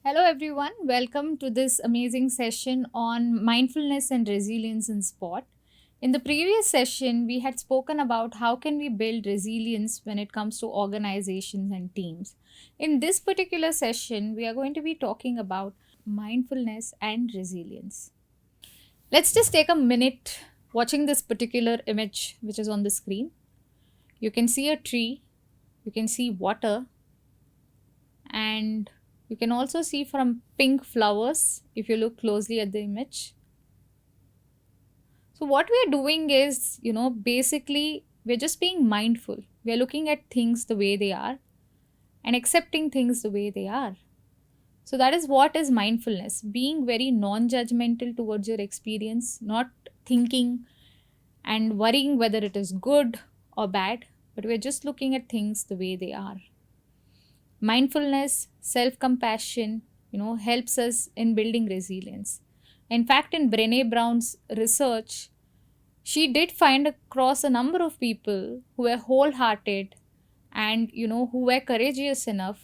Hello, everyone. Welcome to this amazing session on mindfulness and resilience in sport. In the previous session, we had spoken about how can we build resilience when it comes to organizations and teams. In this particular session, we are going to be talking about mindfulness and resilience. Let's just take a minute watching this particular image which is on the screen. You can see a tree, you can see water, and you can also see from pink flowers if you look closely at the image. So what we are doing is, basically we're just being mindful. We are looking at things the way they are and accepting things the way they are. So that is what is mindfulness, being very non-judgmental towards your experience, not thinking and worrying whether it is good or bad, but we're just looking at things the way they are. Mindfulness, self compassion, helps us in building resilience. In fact, in Brene Brown's research, she did find across a number of people who were wholehearted and who were courageous enough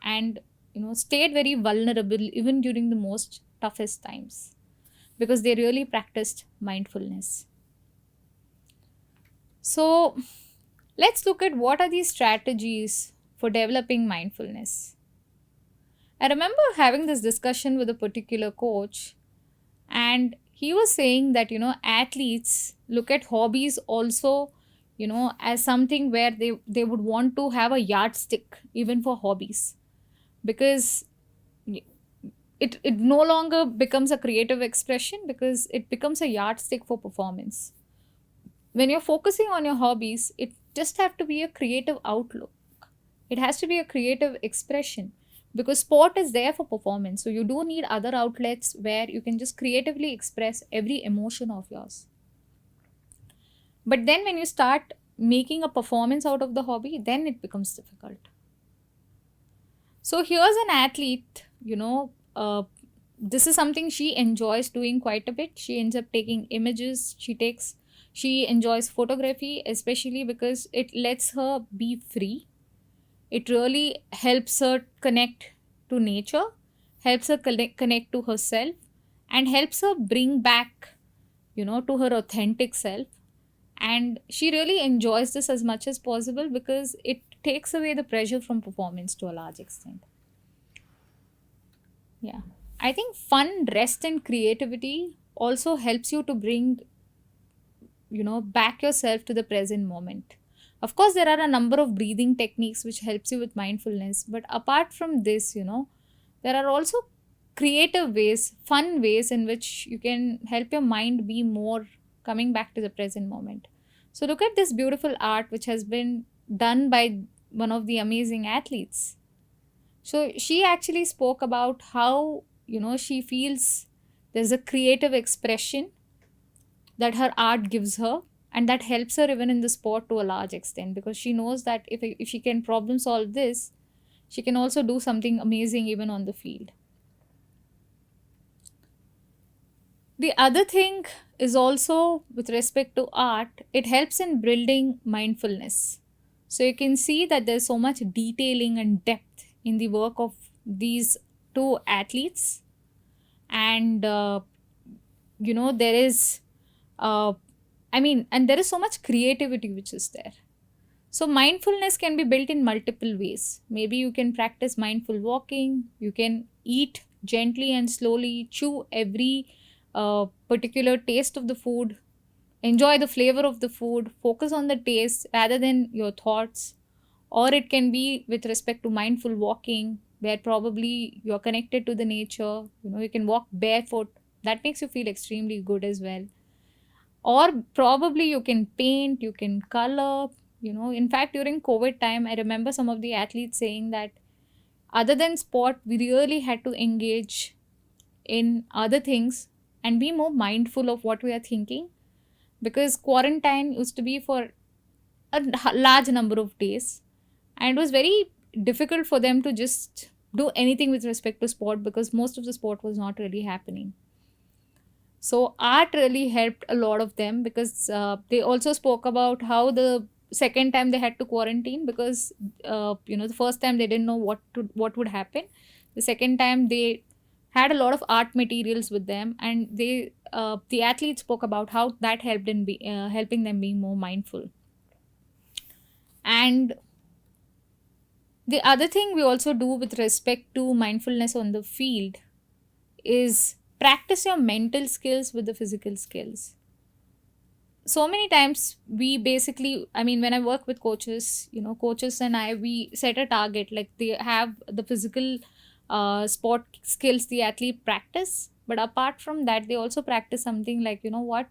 and stayed very vulnerable even during the most toughest times because they really practiced mindfulness. So let's look at what are these strategies for developing mindfulness. I remember having this discussion with a particular coach, and he was saying that, athletes look at hobbies also, as something where they would want to have a yardstick even for hobbies because it no longer becomes a creative expression because it becomes a yardstick for performance. When you're focusing on your hobbies, it just have to be a creative outlook. It has to be a creative expression because sport is there for performance. So you do need other outlets where you can just creatively express every emotion of yours. But then when you start making a performance out of the hobby, then it becomes difficult. So here's an athlete, this is something she enjoys doing quite a bit. She ends up taking images, she enjoys photography, especially because it lets her be free. It really helps her connect to nature, helps her connect to herself, and helps her bring back, to her authentic self. And she really enjoys this as much as possible because it takes away the pressure from performance to a large extent. Yeah. I think fun, rest, and creativity also helps you to bring, back yourself to the present moment. Of course, there are a number of breathing techniques which helps you with mindfulness, but apart from this, there are also creative ways, fun ways in which you can help your mind be more coming back to the present moment. So look at this beautiful art which has been done by one of the amazing athletes. So she actually spoke about how, she feels there's a creative expression that her art gives her, and that helps her even in the sport to a large extent because she knows that if she can problem solve this, she can also do something amazing even on the field. The other thing is also with respect to art, it helps in building mindfulness. So you can see that there's so much detailing and depth in the work of these two athletes, and there is and there is so much creativity which is there. So mindfulness can be built in multiple ways. Maybe you can practice mindful walking, you can eat gently and slowly, chew every particular taste of the food, enjoy the flavor of the food, focus on the taste rather than your thoughts. Or it can be with respect to mindful walking, where probably you're connected to the nature, you can walk barefoot. That makes you feel extremely good as well. Or probably you can paint, you can color. In fact, during COVID time, I remember some of the athletes saying that other than sport, we really had to engage in other things and be more mindful of what we are thinking, because quarantine used to be for a large number of days, and it was very difficult for them to just do anything with respect to sport because most of the sport was not really happening. So art really helped a lot of them because they also spoke about how the second time they had to quarantine because the first time they didn't know what would happen. The second time they had a lot of art materials with them, and the athlete spoke about how that helped in helping them being more mindful. And the other thing we also do with respect to mindfulness on the field is practice your mental skills with the physical skills. So many times we basically, I mean, when I work with coaches, coaches and I, we set a target, like they have the physical sport skills the athlete practice, but apart from that they also practice something like, what,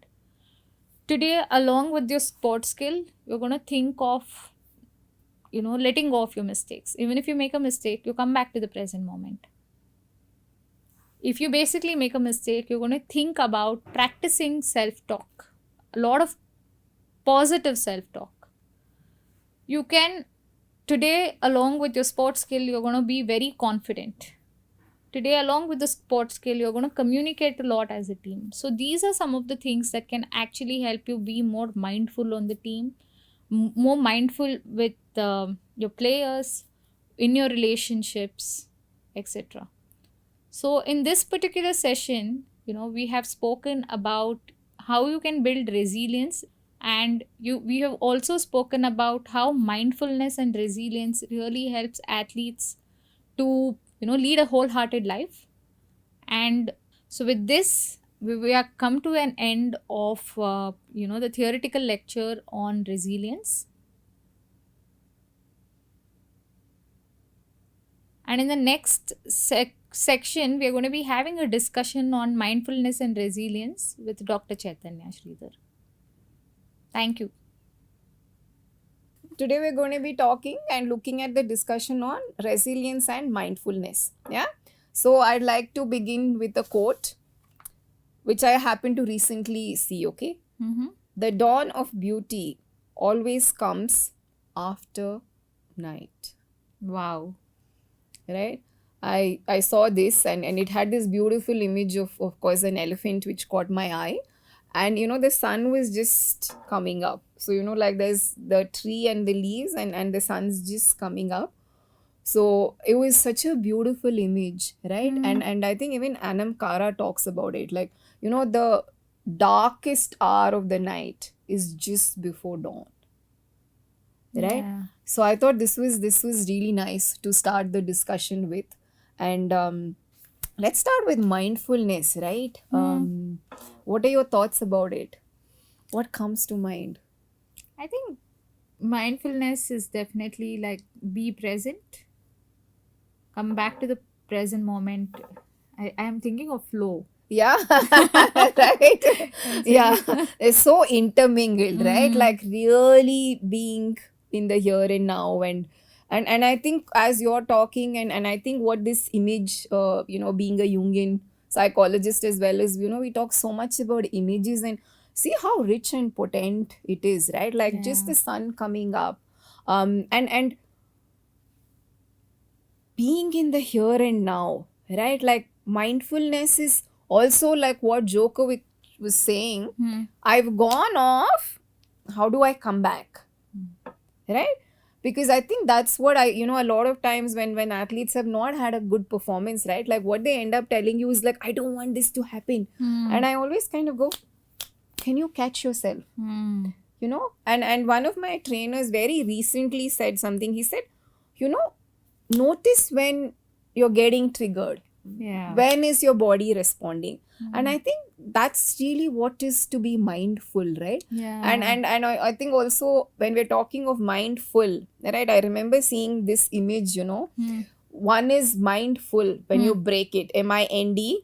today along with your sport skill you're going to think of, letting go of your mistakes. Even if you make a mistake, you come back to the present moment. If you basically make a mistake, you're going to think about practicing self talk, a lot of positive self talk. You can, today along with your sport skill, you're going to be very confident. Today along with the sport skill, you're going to communicate a lot as a team. So these are some of the things that can actually help you be more mindful on the team, more mindful with your players, in your relationships, etc. So in this particular session, we have spoken about how you can build resilience, and we have also spoken about how mindfulness and resilience really helps athletes to, lead a wholehearted life. And so with this, we are come to an end of the theoretical lecture on resilience. And in the next section, we are going to be having a discussion on mindfulness and resilience with Dr. Chaitanya Sridhar. Thank you. Today we're going to be talking and looking at the discussion on resilience and mindfulness. Yeah. So I'd like to begin with a quote which I happened to recently see. Okay. Mm-hmm. The dawn of beauty always comes after night. Wow. Right. I saw this, and it had this beautiful image of course, an elephant which caught my eye. And the sun was just coming up. So like there's the tree and the leaves, and the sun's just coming up. So it was such a beautiful image, right? And I think even Anam Kara talks about it, like the darkest hour of the night is just before dawn, right? Yeah. So I thought this was really nice to start the discussion with. And let's start with mindfulness, right? What are your thoughts about it? What comes to mind? I think mindfulness is definitely like be present, come back to the present moment. I am thinking of flow. Yeah, right. I'm Yeah, saying, it's so intermingled, right? mm, Like really being in the here and now. And I think as you're talking, and I think what this image, being a Jungian psychologist as well, is, we talk so much about images, and see how rich and potent it is, right? Like just yeah, the sun coming up, and being in the here and now, right? Like mindfulness is also like what Djokovic was saying. hmm, I've gone off. How do I come back? Right? Because I think that's what a lot of times when athletes have not had a good performance, right? Like what they end up telling you is like, I don't want this to happen. hmm, And I always kind of go, can you catch yourself? hmm, And one of my trainers very recently said something. He said, you know, notice when you're getting triggered. yeah, When is your body responding? And hmm, I think that's really what is to be mindful, right? and yeah, and and I think also when we're talking of mindful, right, I remember seeing this image. hmm, One is mindful when hmm, you break it, MIND-FULL,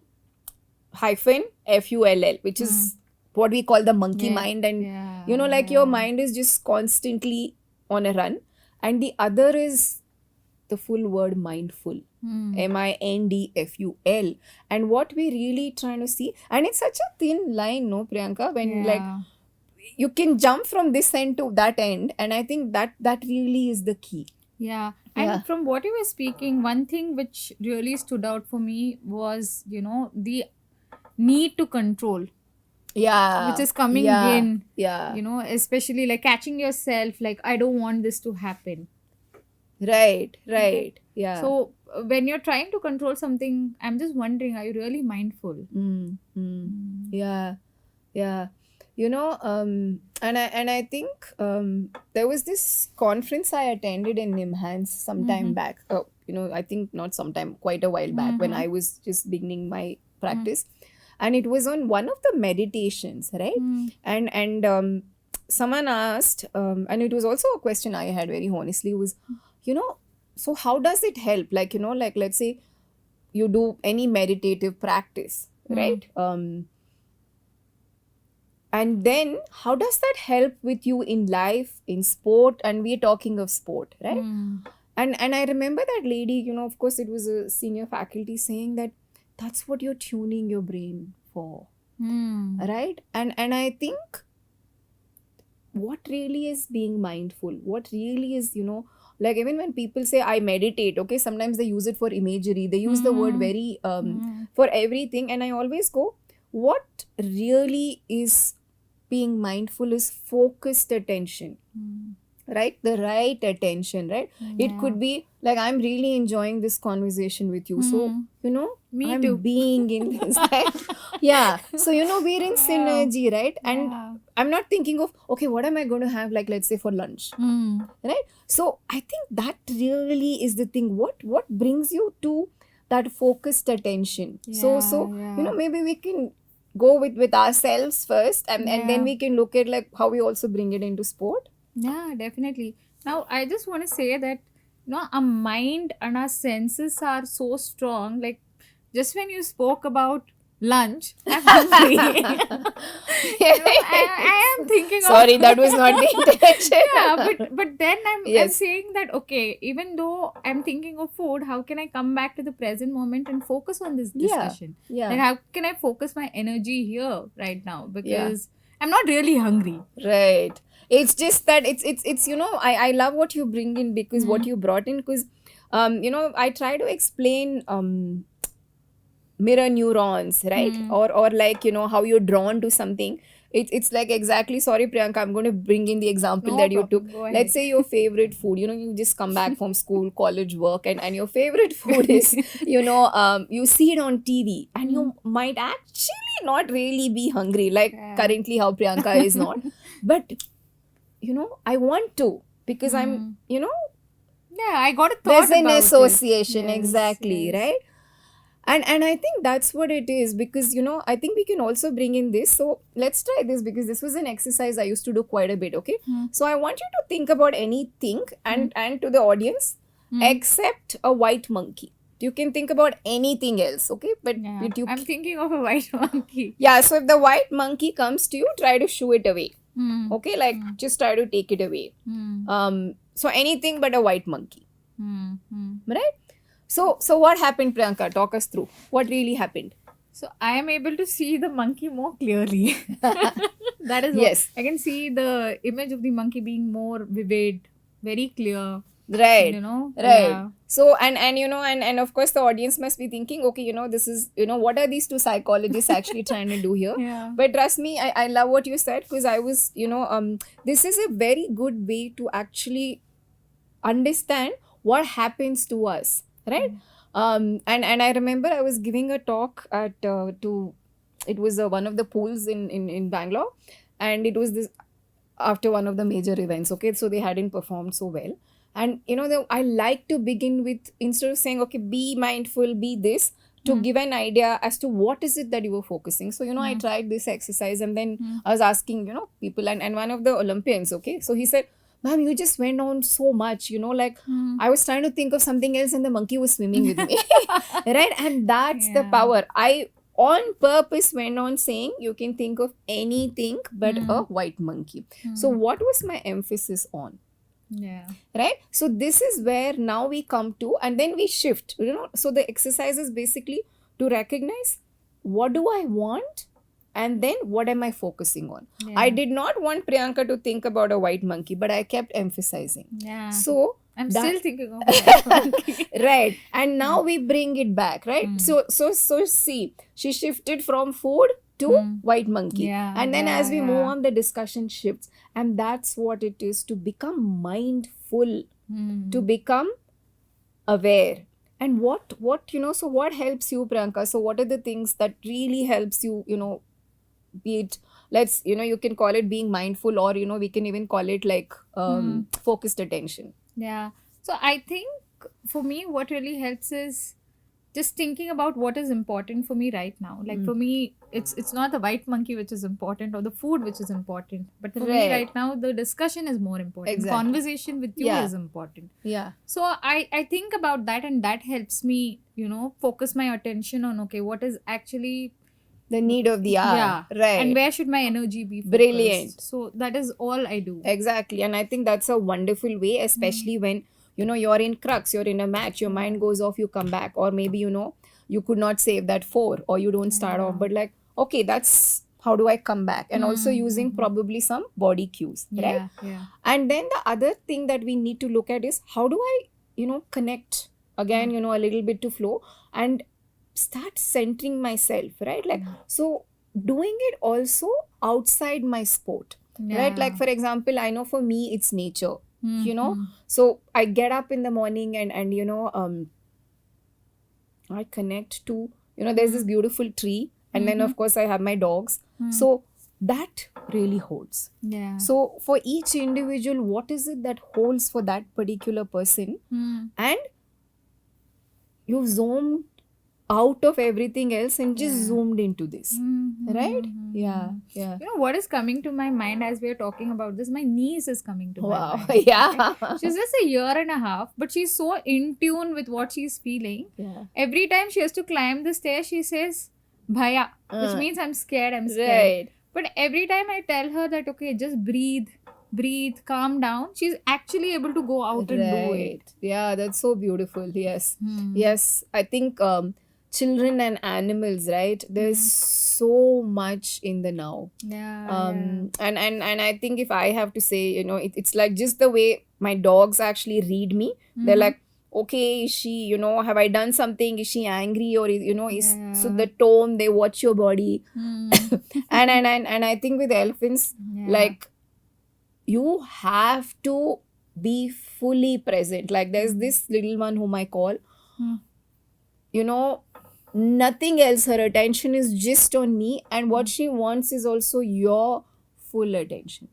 which hmm, is what we call the monkey yeah, mind. And yeah, like your yeah, mind is just constantly on a run. And the other is the full word mindful, hmm, MINDFUL. And what we really trying to see, and it's such a thin line, no, Priyanka, when like yeah. you can jump from this end to that end. And I think that really is the key. Yeah, Yeah. and from what you were speaking, one thing which really stood out for me was, the need to control, which Yeah. is coming Yeah. in, Yeah. especially like catching yourself, like, I don't want this to happen. Right, Right. right. Yeah. So when you're trying to control something, I'm just wondering, are you really mindful? Mm, mm. Mm. Yeah, yeah. And I think there was this conference I attended in Nimhans some time Mm-hmm. back. I think not sometime, quite a while back when Mm-hmm. I was just beginning my practice, and it was on one of the meditations, right? Mm-hmm. And someone asked, and it was also a question I had very honestly was, you know, so how does it help? Like, like let's say you do any meditative practice, right? And then how does that help with you in life, in sport? And we're talking of sport, right? Mm-hmm. And I remember that lady, of course it was a senior faculty saying that that's what you're tuning your brain for, Mm-hmm. right? And I think what really is being mindful, what really is, like even when people say I meditate, okay, sometimes they use it for imagery, they use the word Mm-hmm. very Mm-hmm. for everything, and I always go, what really is being mindful is focused attention, right? The right attention, right? It Yeah. could be like I'm really enjoying this conversation with you, so Mm-hmm. Me I'm too. being in this, right? Yeah, so we're in Yeah. synergy, right? And Yeah. I'm not thinking of, okay, what am I going to have, like let's say for lunch, Mm. right? So I think that really is the thing, what brings you to that focused attention. So Yeah. Yeah. maybe we can go with ourselves first, and then Yeah. we can look at like how we also bring it into sport. Yeah, definitely. Now, I just want to say that, our mind and our senses are so strong. Like, just when you spoke about lunch, I'm hungry. I am thinking Sorry, that was not the yeah, intention. but then I'm Yes. saying that, okay, even though I'm thinking of food, how can I come back to the present moment and focus on this Yeah. discussion? Yeah. Like, how can I focus my energy here right now? Yeah. Because I'm not really hungry. Right. It's just that it's I love what you bring in, because what Mm. you brought in, because I try to explain mirror neurons, right? Mm. Or like how you're drawn to something. It's like, exactly, sorry Priyanka, I'm going to bring in the example No that you took. problem. Go Let's ahead. say your favorite food, you just come back from school, college, work, and your favorite food is you see it on TV, and Mm. you might actually not really be hungry, like Yeah. currently how Priyanka is not, but I want to, because I'm Mm. Yeah, I got a there's thought an about it. association, Yes, exactly, yes. right? And I think that's what it is, because I think we can also bring in this. So let's try this, because this was an exercise I used to do quite a bit, okay? Mm. So I want you to think about anything, Mm. and to the audience, Mm. except a white monkey. You can think about anything else, okay? But Yeah, you I'm thinking of a white monkey. yeah, so if the white monkey comes to you, try to shoo it away, Mm. okay? Like Mm. just try to take it away. Mm. So anything but a white monkey, Mm. Mm. right? So what happened, Priyanka? Talk us through what really happened. So I am able to see the monkey more clearly. That is what Yes, I can see, the image of the monkey being more vivid, very clear. right, right. Yeah. So and of course the audience must be thinking, okay, this is, what are these two psychologists actually trying to do here? Yeah. But trust me, I love what you said, because I was, this is a very good way to actually understand what happens to us, right? And I remember I was giving a talk at to it was one of the pools in Bangalore, and it was this after one of the major events, okay? So they hadn't performed so well, and I like to begin with, instead of saying, okay, be mindful, be this, to Mm. give an idea as to what is it that you were focusing. So I Mm. tried this exercise, and then Mm. I was asking people, and one of the Olympians, okay, so he said, ma'am, you just went on so much, like Mm. I was trying to think of something else, and the monkey was swimming with me. Right? And that's the Yeah. power. I on purpose went on saying you can think of anything but a Mm. white monkey. So Mm. what was my emphasis on? Yeah. Right? So this is where now we come to, and then we shift. So the exercise is basically to recognize, what do I want, and then what am I focusing on? I Yeah. did not want Priyanka to think about a white monkey, but I kept emphasizing. Yeah. So I'm that still thinking of a white monkey. right, and Yeah. now we bring it back, right? Mm. So see, she shifted from food to Mm. white monkey, Yeah. and then Yeah. as we move Yeah. on, the discussion shifts, and that's what it is to become mindful, to become aware. And what so what helps you, Priyanka? So what are the things that really helps you, be it, let's, you can call it being mindful, or we can even call it like focused attention. Yeah. So I think for me, what really helps is just thinking about what is important for me right now. Like for me, it's not the white monkey which is important or the food which is important, but for me Right. right now, the discussion is more important. Exactly. Conversation with you Yeah. is important. Yeah. So I think about that, and that helps me, focus my attention on, okay, what is actually The need of the hour. yeah, Right. and where should my energy be focused. Brilliant. So that is all I do. Exactly. And I think that's a wonderful way, especially when, you're in crux, you're in a match, your mind goes off, you come back, or maybe, you could not save that four, or you don't start off, but like, okay, that's how do I come back? And also using probably some body cues, right? Yeah. And then the other thing that we need to look at is how do I, connect again, a little bit to flow and start centering myself, right? Like, so doing it also outside my sport, right? Like, for example, I know for me it's nature, so I get up in the morning and I connect to, there's this beautiful tree, and then of course I have my dogs. So that really holds. Yeah. So for each individual, what is it that holds for that particular person? And you've zoomed out of everything else and just zoomed into this, right? Yeah. What is coming to my mind as we are talking about this? My niece is coming to my Wow. mind. Yeah. She's just a year and a half, but she's so in tune with what she's feeling. Yeah. Every time she has to climb the stairs, she says, Bhaya, which means I'm scared. Right. But every time I tell her that, okay, just breathe, calm down, she's actually able to go out and do it. Yeah, that's so beautiful. Yes. Yes. I think children and animals, right? There's so much in the now. Yeah. And I think if I have to say, it's like just the way my dogs actually read me. They're like, okay, is she, have I done something? Is she angry? Or is so the tone, they watch your body. and I think with elephants, like, you have to be fully present. Like, there's this little one whom I call, nothing else. Her attention is just on me, and what she wants is also your full attention.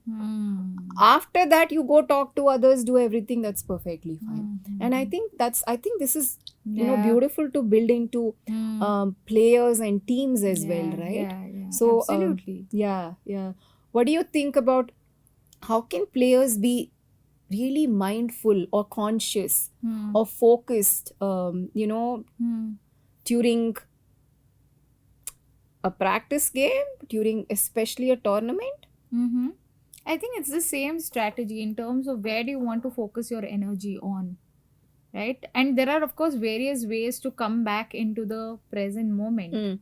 After that, you go talk to others, do everything, that's perfectly fine. And I think this is beautiful to build into players and teams as well, right? So absolutely. Yeah. What do you think about how can players be really mindful or conscious or focused during a practice game, during especially a tournament? I think it's the same strategy in terms of where do you want to focus your energy on, right? And there are, of course, various ways to come back into the present moment.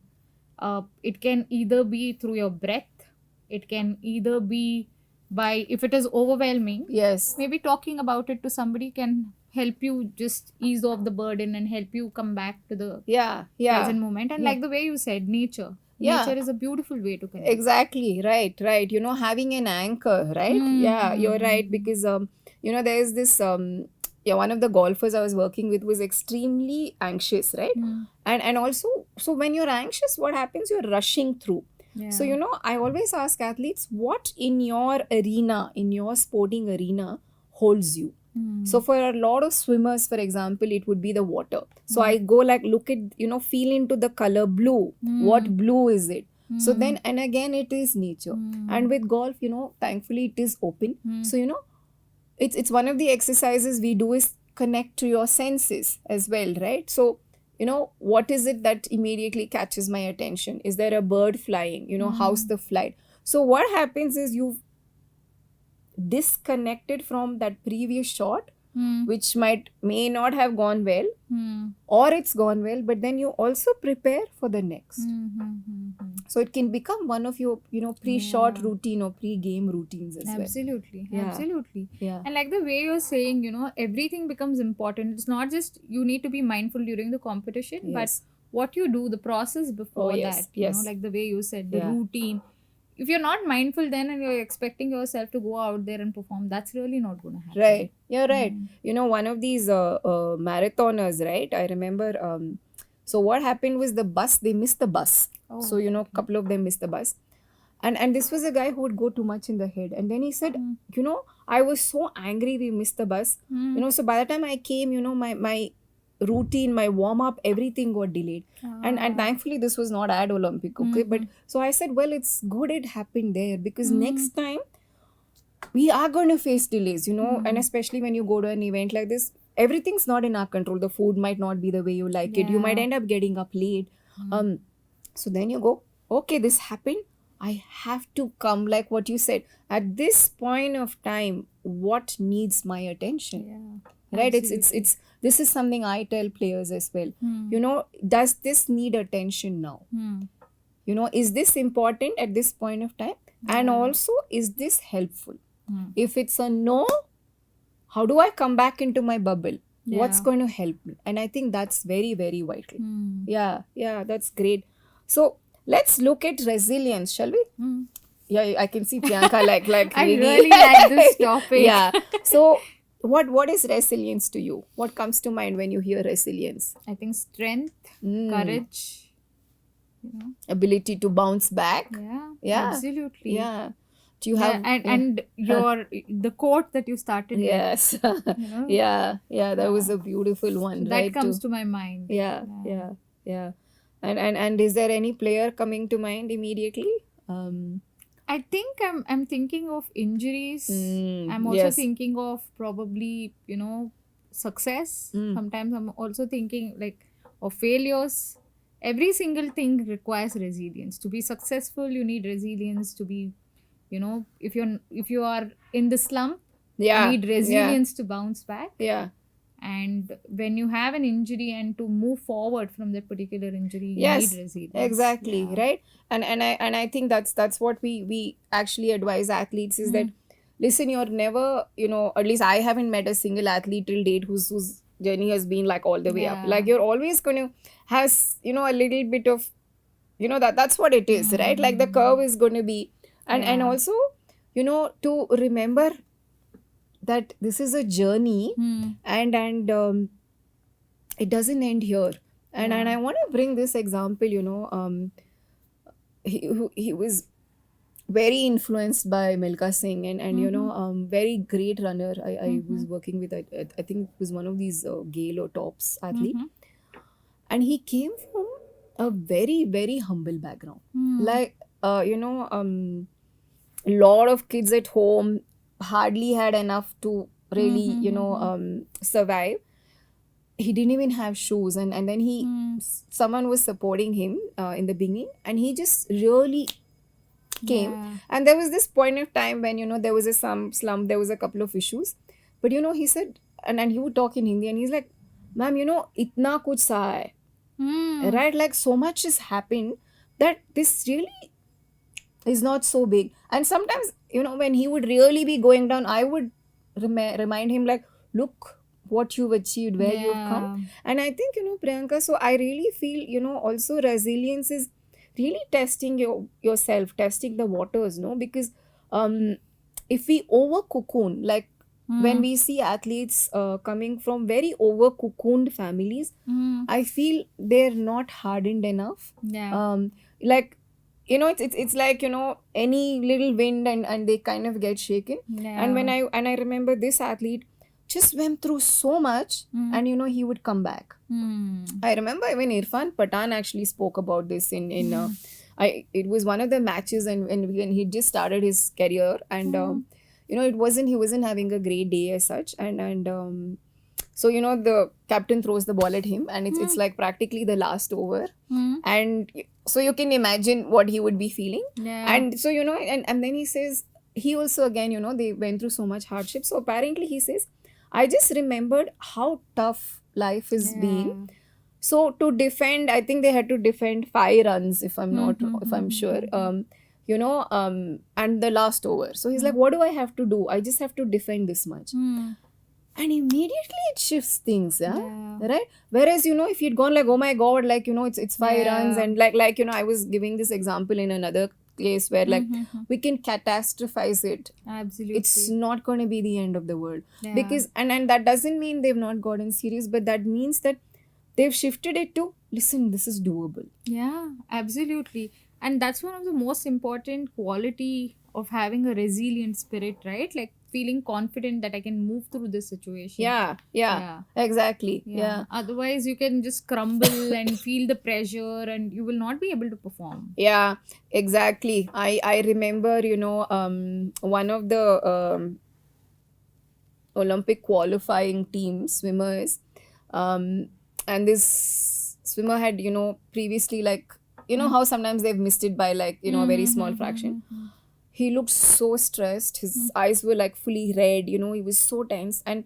It can either be through your breath, it can either be by, if it is overwhelming, Yes. maybe talking about it to somebody can help you just ease off the burden and help you come back to the present moment. And like the way you said, nature is a beautiful way to connect. Exactly. Right. Having an anchor, right? Yeah, you're right, because there's this one of the golfers I was working with was extremely anxious, right? And also, so when you're anxious, what happens? You're rushing through. So I always ask athletes, what in your arena, in your sporting arena, holds you? So for a lot of swimmers, for example, it would be the water. So I go like, look at, feel into the color blue. What blue is it? So then, and again, it is nature. And with golf, thankfully it is open. So, it's one of the exercises we do is connect to your senses as well, right? So, what is it that immediately catches my attention? Is there a bird flying? How's the flight? So what happens is you've disconnected from that previous shot, which may not have gone well, or it's gone well, but then you also prepare for the next. So it can become one of your pre-shot routine or pre-game routines as absolutely well. Absolutely. Yeah. And like the way you're saying, everything becomes important. It's not just you need to be mindful during the competition, but what you do, the process before that, like the way you said, the routine, if you're not mindful then and you're expecting yourself to go out there and perform, that's really not going to happen. Right. You're right. Mm. One of these marathoners, right? I remember. So what happened was the bus, they missed the bus. Oh, So, a okay. couple of them missed the bus. And this was a guy who would go too much in the head. And then he said, I was so angry we missed the bus. So by the time I came, my routine, my warm-up, everything got delayed. And thankfully this was not at Olympic, okay? But so I said, well, it's good it happened there, because next time we are going to face delays, and especially when you go to an event like this, everything's not in our control. The food might not be the way you like it. You might end up getting up late. So then you go, okay, this happened. I have to come, like what you said. At this point of time, what needs my attention? Yeah. Right? It's this is something I tell players as well. Does this need attention now? Is this important at this point of time? And also, is this helpful? If it's a no, how do I come back into my bubble? What's going to help me? And I think that's very, very vital. Yeah, that's great. So let's look at resilience, shall we? Yeah, I can see Priyanka like I really like this topic. Yeah. So what is resilience to you? What comes to mind when you hear resilience? I think strength, courage, ability to bounce back. Yeah, absolutely. Yeah. Do you have and your the quote that you started with, yes. Yeah, that was a beautiful one, that right? comes to my mind. Yeah. And is there any player coming to mind immediately? I think I'm thinking of injuries. I'm also yes. thinking of probably, success. Sometimes I'm also thinking like of failures. Every single thing requires resilience. To be successful, you need resilience. To be, if you are in the slump, you need resilience to bounce back. Yeah. And when you have an injury and to move forward from that particular injury, you need resilience. Exactly. Right. And I think that's what we actually advise athletes is that, listen, you're never, at least I haven't met a single athlete till date whose journey has been like all the way up. Like you're always going to have, a little bit of, that's what it is, right? Like the curve is going to be, and also, to remember that this is a journey and it doesn't end here. And I want to bring this example, he was very influenced by Milkha Singh and very great runner. I was working with, I think it was one of these Gale or Tops athlete. And he came from a very, very humble background. Like, lot of kids at home, hardly had enough to really survive. He didn't even have shoes, and then someone was supporting him in the beginning, and he just really came. And there was this point of time when there was a slump, there was a couple of issues, but he said, and he would talk in Hindi, and he's like, ma'am, itna kuch sa hai, right? Like so much has happened that this really is not so big. And sometimes when he would really be going down, I would remind him like, look what you've achieved, where you've come. And I think Priyanka, so I really feel also resilience is really testing yourself, testing the waters, because if we over cocoon, like when we see athletes coming from very over cocooned families, I feel they're not hardened enough. Like it's like any little wind and they kind of get shaken. And when I remember this athlete just went through so much, and he would come back. I remember even Irfan Pathan actually spoke about this in it was one of the matches, and when he just started his career, and he wasn't having a great day as such, and so the captain throws the ball at him, and it's like practically the last over, and so you can imagine what he would be feeling. And so and then he says, he also again they went through so much hardship. So apparently he says, I just remembered how tough life is being. So to defend, I think they had to defend 5 runs, if I'm sure, and the last over. So he's like, what do I have to do? I just have to defend this much. And immediately it shifts things, right? Whereas, if you'd gone like, oh my God, like, it's 5 runs, and like I was giving this example in another place where like Mm-hmm. we can catastrophize it. It's Absolutely. not going to be the end of the world. Yeah. Because and that doesn't mean they've not gotten serious, but that means that they've shifted it to, listen, this is doable. Yeah, absolutely. And that's one of the most important quality of having a resilient spirit, right? Like feeling confident that I can move through this situation. Yeah, yeah, Yeah. exactly. Yeah. Yeah, Otherwise you can just crumble and feel the pressure and you will not be able to perform. yeah, exactly. I remember, one of the Olympic qualifying team swimmers, um, and this swimmer had, previously, like, Mm. how sometimes they've missed it by, like, a very small fraction. Mm-hmm. He looked so stressed. His eyes were like fully red. He was so tense, and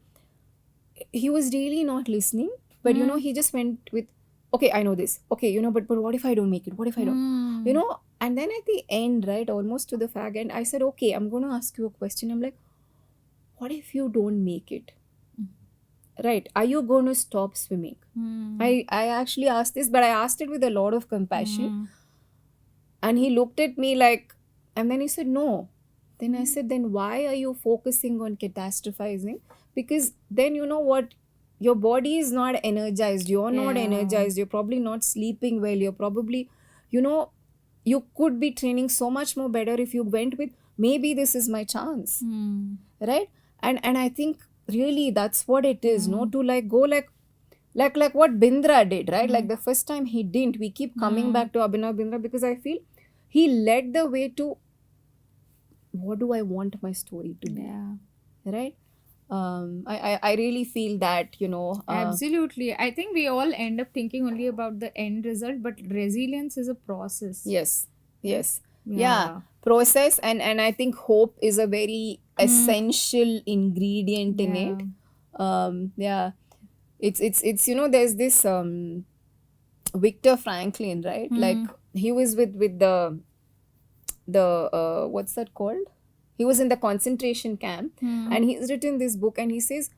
he was really not listening. But he just went with, okay, I know this. Okay, but what if I don't make it? What if I don't? Mm. And then at the end, right, almost to the fag end, I said, okay, I'm gonna ask you a question. I'm like, what if you don't make it? Right? Are you going to stop swimming? Mm. I actually asked this, but I asked it with a lot of compassion. Mm. And he looked at me like, and then he said, no. Then I Mm. said, then why are you focusing on catastrophizing? Because then you know what? Your body is not energized. You're not Yeah. energized. You're probably not sleeping well. You're probably, you know, you could be training so much more better if you went with, maybe this is my chance. Mm. Right? And I think really that's what it is, no? Mm. To like go like what Bindra did, right? Like Mm. the first time he didn't, we keep coming Mm. back to Abhinav Bindra because I feel he led the way to what do I want my story to be, Yeah. right? I really feel that, Absolutely. I think we all end up thinking only about the end result, but resilience is a process, yes, right? yes, yeah, Yeah. process, and I think hope is a very Mm. essential ingredient in Yeah. it. Yeah, it's there's this Viktor Franklin, right? Like Mm. he was with the what's that called? He was in the concentration camp, Mm. and he's written this book, and he says,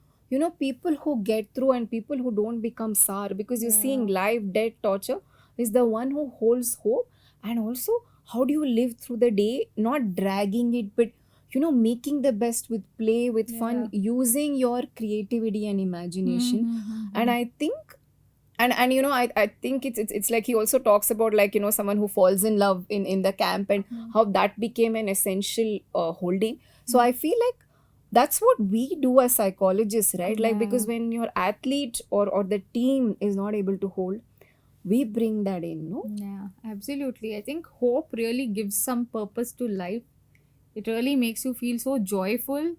people who get through and people who don't become sour, because you're seeing Yeah. life, death, torture, is the one who holds hope. And also, how do you live through the day, not dragging it, but making the best with play, with fun, Yeah. using your creativity and imagination. And Mm-hmm. I think I think it's like he also talks about, like, someone who falls in love in the camp, and how that became an essential holding. So I feel like that's what we do as psychologists, right? Like, Yeah. because when your athlete or the team is not able to hold, we bring that in, no? Yeah, absolutely. I think hope really gives some purpose to life. It really makes you feel so joyful.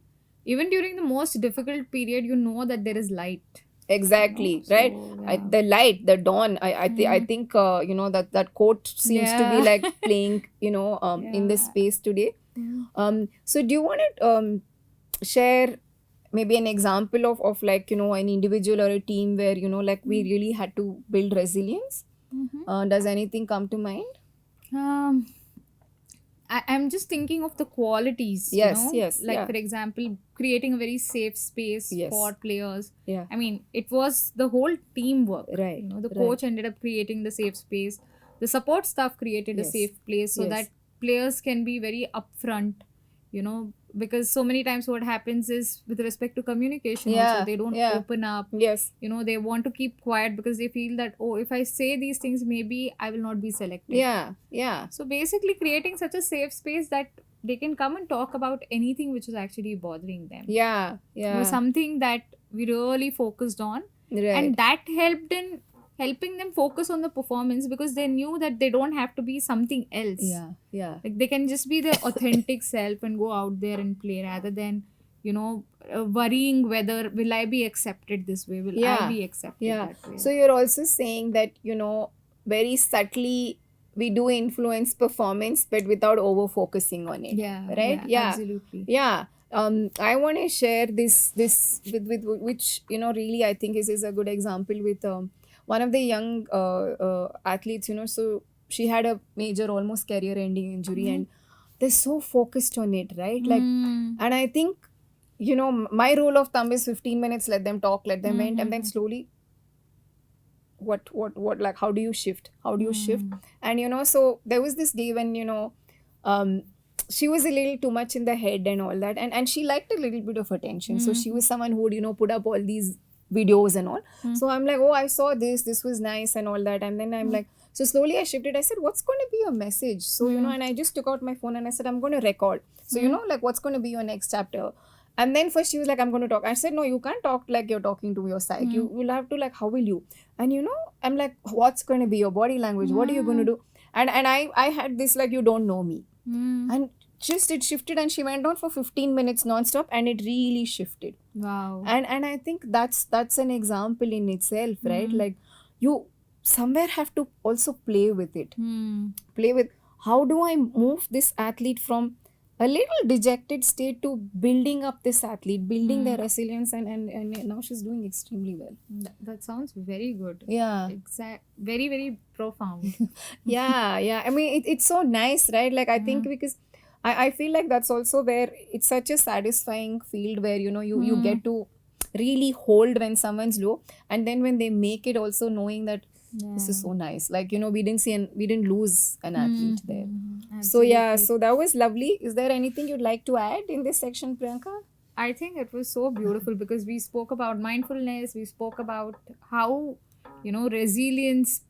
Even during the most difficult period, you know that there is light. Exactly, right. So, yeah. The light, the dawn. I Mm. think that quote seems to be Yeah. like playing in the Yeah. space today. Mm. So do you want to share maybe an example of like, an individual or a team where, like, we really had to build resilience? Mhm. Does anything come to mind? Um, I'm just thinking of the qualities, Yes, yes, like yeah, for example, creating a very safe space yes, for players. yeah, I mean, it was the whole teamwork. right, The right, coach ended up creating the safe space. The support staff created a yes, safe place so that yes, players can be very upfront, because so many times what happens is with respect to communication also, yeah, they don't yeah, open up. yes, They want to keep quiet because they feel that, oh, if I say these things, maybe I will not be selected. yeah, yeah, So basically, creating such a safe space that they can come and talk about anything which is actually bothering them yeah, was yeah, something that we really focused on, and right, that helped in helping them focus on the performance because they knew that they don't have to be something else. yeah, yeah, Like they can just be their authentic self and go out there and play rather than worrying whether will I be accepted this way, will I yeah, be accepted yeah. that way. So you're also saying that, very subtly we do influence performance, but without over focusing on it, Yeah, right? yeah, Yeah, absolutely. yeah. I want to share this with which, really I think is a good example with one of the young athletes. So she had a major, almost career ending injury, Mhm. and they're so focused on it, right? Like, Mm. and I think, my rule of thumb is 15 minutes, let them talk, let them vent, and then Mm-hmm. slowly, what, like, how do you shift, Mm. and so there was this day when, um, she was a little too much in the head and all that, and she liked a little bit of attention. So she was someone who would, put up all these videos and all. So I'm like, oh, I saw this was nice and all that. And then I'm like, so slowly I shifted. I said, what's going to be your message? So and I just took out my phone and I said, I'm going to record. So like, what's going to be your next chapter? And then first she was like, I'm going to talk. I said, no, you can't talk like you're talking to your psych. You will have to, like, how will you? And I'm like, what's going to be your body language? What are you going to do? And I had this, like, you don't know me. And just it shifted, and she went on for 15 minutes non-stop, and it really shifted. Wow. And I think that's an example in itself, right? Like, you somewhere have to also play with it. Play with, how do I move this athlete from a little dejected state to building up this athlete, building their resilience, and now she's doing extremely well. That sounds very good. Yeah. Very, very profound. Yeah. I mean, it's so nice, right? Like, I think because I feel like that's also where it's such a satisfying field where, you get to really hold when someone's low, and then when they make it, also knowing that this is so nice. Like, we didn't lose an athlete there. So yeah, so that was lovely. Is there anything you'd like to add in this section, Priyanka? I think it was so beautiful because we spoke about mindfulness, we spoke about how, resilience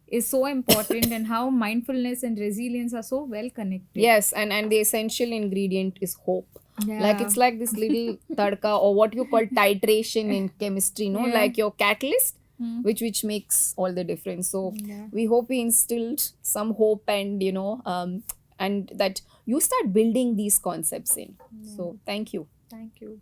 is so important and how mindfulness and resilience are so well connected. Yes, and the essential ingredient is hope. Yeah. Like, it's like this little tadka, or what you call titration in chemistry, like your catalyst, which makes all the difference. So we hope we instilled some hope, and and that you start building these concepts in. So thank you. Thank you.